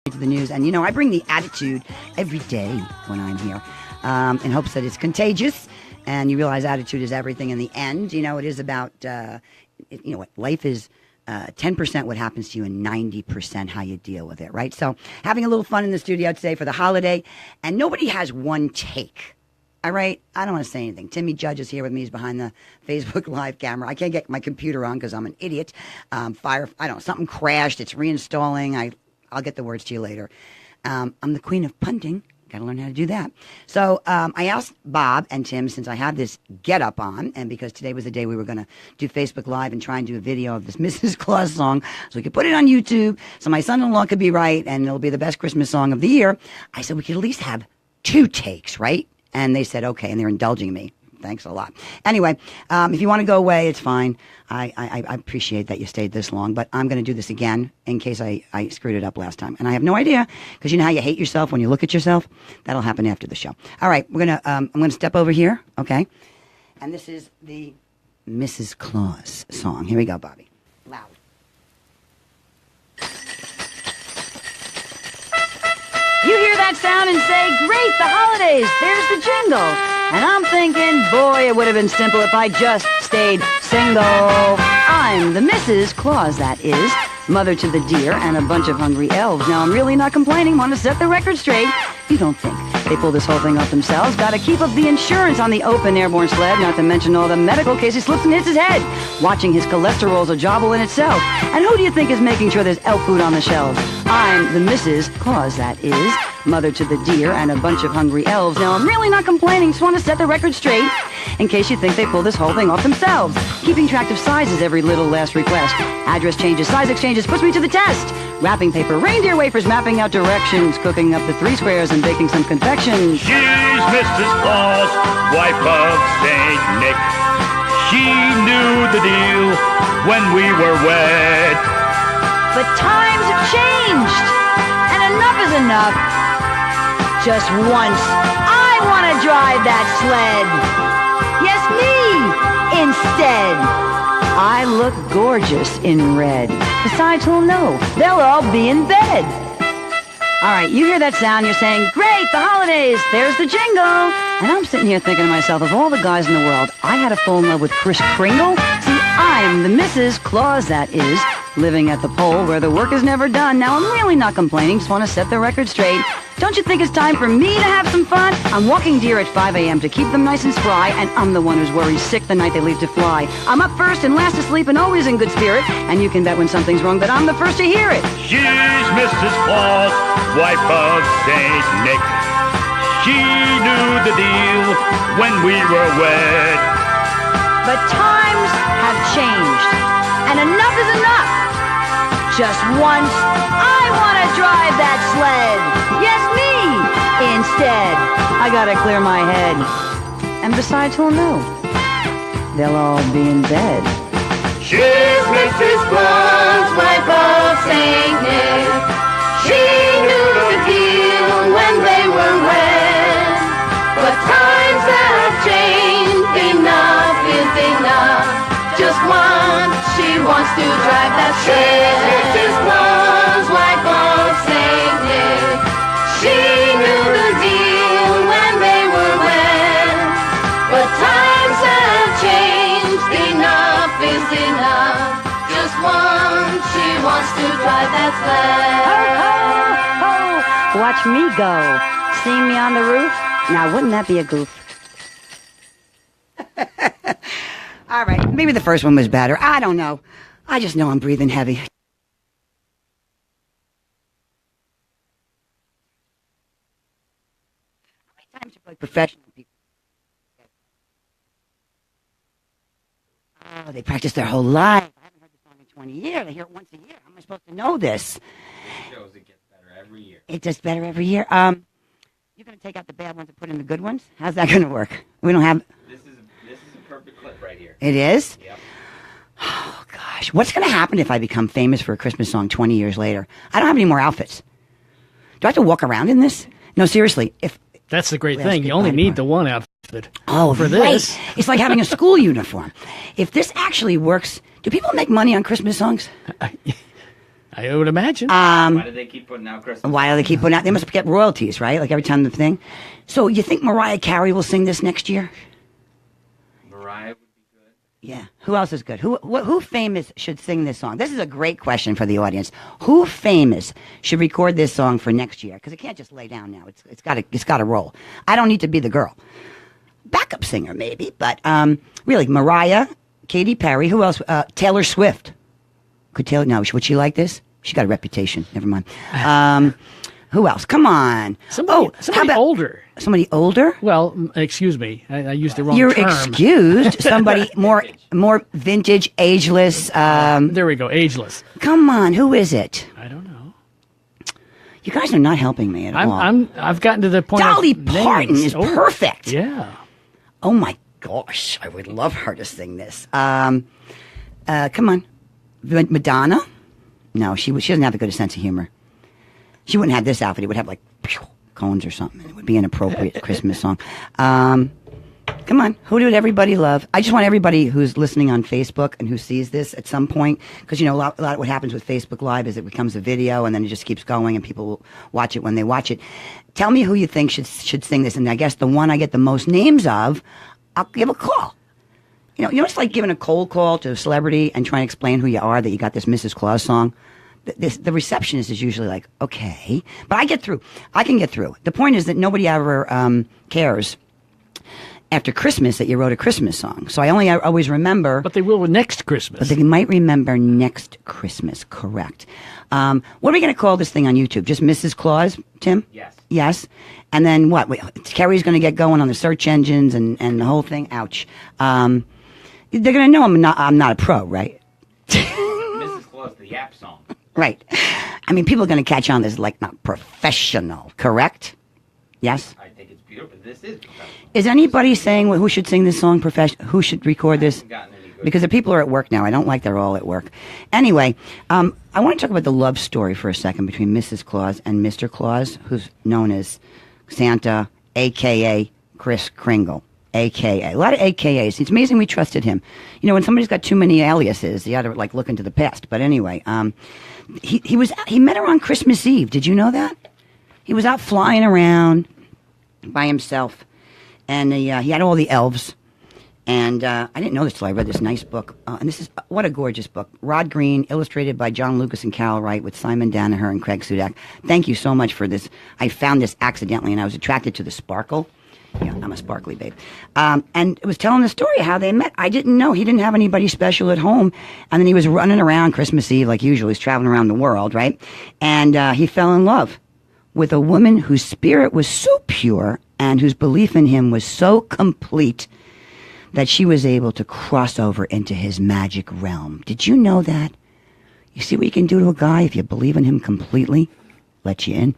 To the news, and I bring the attitude every day when I'm here, in hopes that it's contagious, and you realize attitude is everything in the end. It is about what life is. 10% what happens to you and 90% how you deal with it, right? So having a little fun in the studio today for the holiday, and nobody has one take. All right, I don't want to say anything. Timmy Judge is here with me. He's behind the Facebook Live camera. I can't get my computer on because I'm an idiot. Something crashed. It's reinstalling. I'll get the words to you later. I'm the queen of punting. Got to learn how to do that. So I asked Bob and Tim, since I have this get-up on, and because today was the day we were going to do Facebook Live and try and do a video of this Mrs. Claus song so we could put it on YouTube so my son-in-law could be right and it'll be the best Christmas song of the year. I said we could at least have 2 takes, right? And they said, okay, and they're indulging me. Thanks a lot. Anyway, if you want to go away, it's fine. I appreciate that you stayed this long, but I'm going to do this again in case I screwed it up last time. And I have no idea, because you know how you hate yourself when you look at yourself? That'll happen after the show. All right, I'm going to step over here, okay? And this is the Mrs. Claus song. Here we go, Bobby. Loud. You hear that sound and say, great, the holidays, there's the jingle. And I'm thinking, boy, it would have been simple if I just stayed single. I'm the Mrs. Claus, that is, mother to the deer and a bunch of hungry elves. Now, I'm really not complaining, want to set the record straight. You don't think they pull this whole thing off themselves? Got to keep up the insurance on the open airborne sled, not to mention all the medical cases slips and hits his head. Watching his cholesterol's a jobble in itself. And who do you think is making sure there's elf food on the shelves? I'm the Mrs. Claus, that is, mother to the deer and a bunch of hungry elves. Now, I'm really not complaining, just want to set the record straight, in case you think they pull this whole thing off themselves. Keeping track of sizes, every little last request. Address changes, size exchanges, puts me to the test. Wrapping paper, reindeer wafers, mapping out directions, cooking up the 3 squares and baking some confections. She's Mrs. Claus, wife of Saint Nick. She knew the deal when we were wed. But times have changed, and enough is enough. Just once, I want to drive that sled. Yes, me, instead. I look gorgeous in red. Besides, who'll know? They'll all be in bed. All right, you hear that sound, you're saying, great, the holidays, there's the jingle. And I'm sitting here thinking to myself, of all the guys in the world, I had to fall in love with Kris Kringle. See, I'm the Mrs. Claus, that is, living at the pole where the work is never done. Now, I'm really not complaining, just want to set the record straight. Don't you think it's time for me to have some fun? I'm walking deer at 5 a.m. to keep them nice and spry, and I'm the one who's worried sick the night they leave to fly. I'm up first and last asleep and always in good spirit, and you can bet when something's wrong that I'm the first to hear it. She's Mrs. Claus, wife of Saint Nick. She knew the deal when we were wed. But times have changed, and enough is enough. Just once, I want to drive that sled. Yes, me, instead. I gotta clear my head. And besides, who'll know? They'll all be in bed. She's Mrs. Claus, wife of Saint Nick. She knew the deal when they were wed. But times have changed, enough is enough. Just once, she wants to drive that sled. She's Mrs. Claus, wife of Saint Nick. She knew the deal when they were wed. But times have changed, enough is enough. Just once, she wants to drive that sled. Ho, ho, ho! Watch me go. See me on the roof? Now, wouldn't that be a goof? All right, maybe the first one was better. I don't know. I just know I'm breathing heavy. How many times have like professional people? Oh, they practice their whole life. I haven't heard this song in 20 years. I hear it once a year. How am I supposed to know this? It shows it gets better every year. It gets better every year. You're going to take out the bad ones and put in the good ones? How's that going to work? We don't have... This is a perfect clip right here. It is? Yep. Oh, gosh. What's going to happen if I become famous for a Christmas song 20 years later? I don't have any more outfits. Do I have to walk around in this? No, seriously. That's the great thing. You only need the one outfit. Oh, for right. this. It's like having a school uniform. If this actually works, do people make money on Christmas songs? I would imagine. Why do they keep putting out Christmas? Why do they keep putting out? They must get royalties, right? Like every time the thing. So you think Mariah Carey will sing this next year? Mariah would be good. Yeah. Who else is good? Who famous should sing this song? This is a great question for the audience. Who famous should record this song for next year? Because it can't just lay down now. It's got to roll. I don't need to be the girl. Backup singer maybe, but really Mariah, Katy Perry. Who else? Taylor Swift. Would she like this? She got a reputation. Never mind. Who else? Come on. Somebody older. Somebody older? Well, excuse me. I used the wrong You're term. excused. Somebody more vintage, ageless. There we go. Ageless. Come on. Who is it? I don't know. You guys are not helping me at all. I've gotten to the point. Dolly of Parton names. is perfect. Yeah. Oh my gosh, I would love her to sing this. Come on, Madonna. No, she doesn't have a good sense of humor. She wouldn't have this outfit. It would have like cones or something. It would be an appropriate Christmas song. Come on, who did everybody love? I just want everybody who's listening on Facebook and who sees this at some point, because a lot of what happens with Facebook Live is it becomes a video and then it just keeps going and people will watch it when they watch it. Tell me who you think should sing this, and I guess the one I get the most names of, I'll give a call. It's like giving a cold call to a celebrity and trying to explain who you are, that you got this Mrs. Claus song. The receptionist is usually like, okay, but I get through. I can get through. The point is that nobody ever cares after Christmas that you wrote a Christmas song. So I always remember. But they will next Christmas. But they might remember next Christmas, correct. What are we going to call this thing on YouTube? Just Mrs. Claus, Tim? Yes. Yes. And then what? Kerry's going to get going on the search engines and the whole thing. Ouch. They're going to know I'm not a pro, right? Mrs. Claus, the Yap Song. Right. I mean, people are going to catch on this like not professional, correct? Yes? I think it's beautiful. This is professional. Is anybody saying who should sing this song who should record this? Gotten any good. Because the people are at work now. I don't like they're all at work. Anyway, I want to talk about the love story for a second between Mrs. Claus and Mr. Claus, who's known as Santa, a.k.a. Kris Kringle, a.k.a. A lot of AKAs. It's amazing we trusted him. When somebody's got too many aliases, you got to look into the past. But anyway, he met her on Christmas Eve. Did you know that? He was out flying around by himself, and he had all the elves. And I didn't know this till I read this nice book. And this is what a gorgeous book. Rod Green, illustrated by John Lucas and Carol Wright, with Simon Danaher and Craig Sudak. Thank you so much for this. I found this accidentally, and I was attracted to the sparkle. Yeah, I'm a sparkly babe. And it was telling the story of how they met. I didn't know. He didn't have anybody special at home. And then he was running around Christmas Eve like usual. He's traveling around the world, right? And he fell in love with a woman whose spirit was so pure and whose belief in him was so complete that she was able to cross over into his magic realm. Did you know that? You see what you can do to a guy if you believe in him completely? Let you in.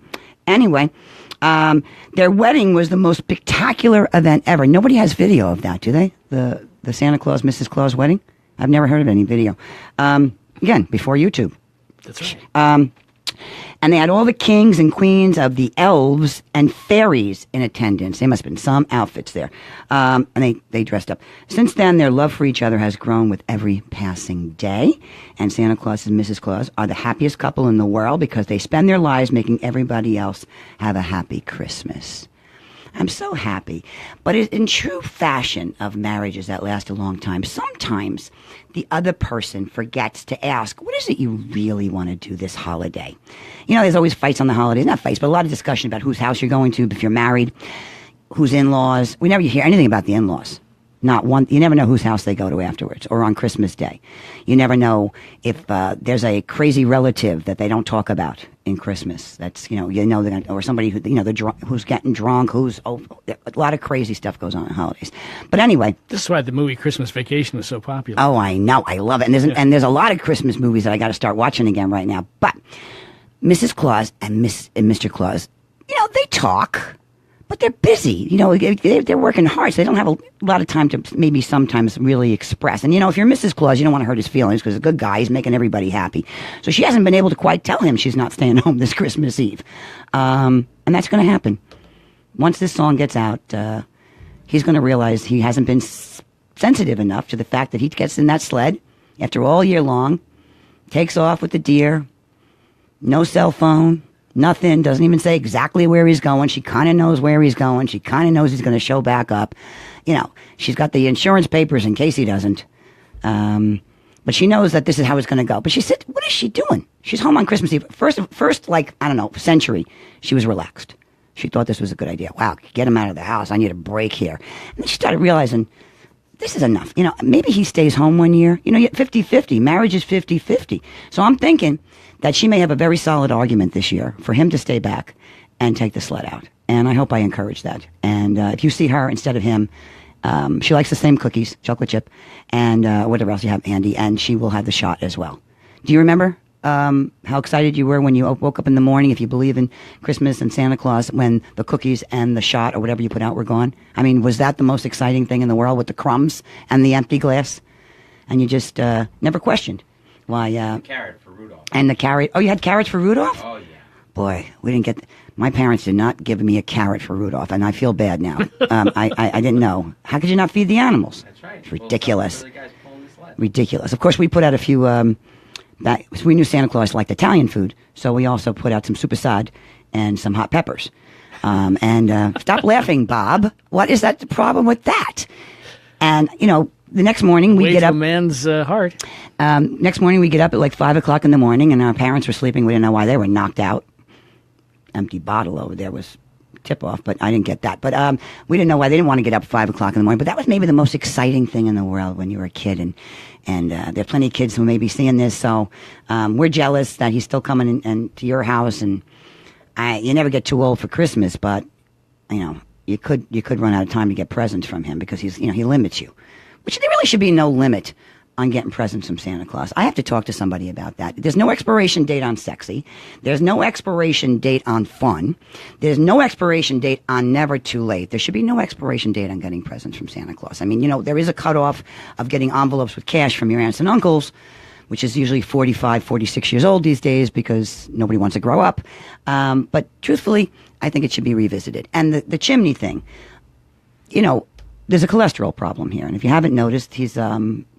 Anyway, their wedding was the most spectacular event ever. Nobody has video of that, do they? The Santa Claus, Mrs. Claus wedding? I've never heard of any video. Again, before YouTube. That's right. And they had all the kings and queens of the elves and fairies in attendance. There must have been some outfits there. And they dressed up. Since then, their love for each other has grown with every passing day. And Santa Claus and Mrs. Claus are the happiest couple in the world because they spend their lives making everybody else have a happy Christmas. I'm so happy. But in true fashion of marriages that last a long time, sometimes the other person forgets to ask, what is it you really want to do this holiday? There's always fights on the holidays. Not fights, but a lot of discussion about whose house you're going to if you're married, whose in-laws. We never hear anything about the in-laws. Not one. You never know whose house they go to afterwards, or on Christmas Day. You never know if there's a crazy relative that they don't talk about in Christmas. That's they're gonna, or somebody who who's getting drunk. A lot of crazy stuff goes on holidays. But anyway, this is why the movie Christmas Vacation was so popular. Oh, I know, I love it. And there's a lot of Christmas movies that I got to start watching again right now. But Mrs. Claus and Mr. Claus, they talk. But they're busy, they're working hard, so they don't have a lot of time to maybe sometimes really express. And, if you're Mrs. Claus, you don't want to hurt his feelings because he's a good guy. He's making everybody happy. So she hasn't been able to quite tell him she's not staying home this Christmas Eve. And that's going to happen. Once this song gets out, he's going to realize he hasn't been sensitive enough to the fact that he gets in that sled after all year long, takes off with the deer, No cell phone. Nothing. Doesn't even say exactly where he's going. She kind of knows where he's going. She kind of knows he's going to show back up. You know, she's got the insurance papers in case he doesn't. But she knows that this is how it's going to go. But she said, what is she doing? She's home on Christmas Eve. First, like, I don't know, century, she was relaxed. She thought this was a good idea. Wow, get him out of the house. I need a break here. And then she started realizing, this is enough. You know, maybe he stays home 1 year. You know, 50-50. Marriage is 50-50. So I'm thinking that she may have a very solid argument this year for him to stay back and take the sled out. And I hope I encourage that. And if you see her instead of him, she likes the same cookies, chocolate chip, and whatever else you have, Andy, and she will have the shot as well. Do you remember how excited you were when you woke up in the morning, if you believe in Christmas and Santa Claus, when the cookies and the shot or whatever you put out were gone? I mean, was that the most exciting thing in the world with the crumbs and the empty glass? And you just never questioned why. The carrot for Rudolph. And the carrot. Oh, you had carrots for Rudolph? Oh, yeah. Boy, we didn't get... My parents did not give me a carrot for Rudolph, and I feel bad now. I didn't know. How could you not feed the animals? That's right. It's ridiculous. Well, the guys pulling the sled. Ridiculous. Of course, we put out a few... so we knew Santa Claus liked Italian food, so we also put out some supersad and some hot peppers. Stop laughing, Bob. What is that the problem with that? And, you know, the next morning we get up... a man's heart. Next morning we get up at like 5 o'clock in the morning, and our parents were sleeping. We didn't know why. They were knocked out. Empty bottle over there was tip-off, but I didn't get that. But we didn't know why. They didn't want to get up at 5 o'clock in the morning. But that was maybe the most exciting thing in the world when you were a kid. And there are plenty of kids who may be seeing this, so we're jealous that he's still coming in to your house. And you never get too old for Christmas, but, you know, you could run out of time to get presents from him because he limits you. Which there really should be no limit on getting presents from Santa Claus. I have to talk to somebody about that. There's no expiration date on sexy. There's no expiration date on fun. There's no expiration date on never too late. There should be no expiration date on getting presents from Santa Claus. I mean, you know, there is a cutoff of getting envelopes with cash from your aunts and uncles, which is usually 45, 46 years old these days because nobody wants to grow up. But truthfully, I think it should be revisited. And the chimney thing, you know, there's a cholesterol problem here. And if you haven't noticed, he's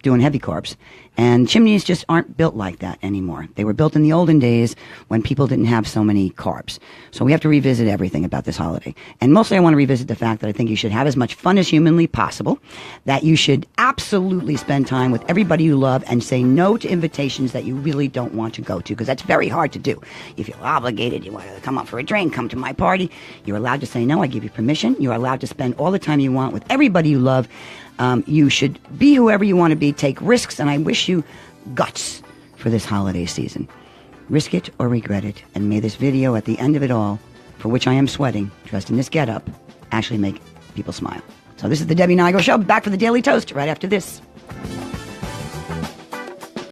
doing heavy carbs. And chimneys just aren't built like that anymore. They were built in the olden days when people didn't have so many carbs. So we have to revisit everything about this holiday. And mostly I want to revisit the fact that I think you should have as much fun as humanly possible, that you should absolutely spend time with everybody you love and say no to invitations that you really don't want to go to, because that's very hard to do. You feel obligated, you want to come up for a drink, come to my party. You're allowed to say no, I give you permission. You're allowed to spend all the time you want with everybody you love. You should be whoever you want to be, take risks, and I wish you guts for this holiday season. Risk it or regret it, and may this video at the end of it all, for which I am sweating, dressed in this getup, actually make people smile. So this is the Debbie Nigro Show, back for the Daily Toast right after this.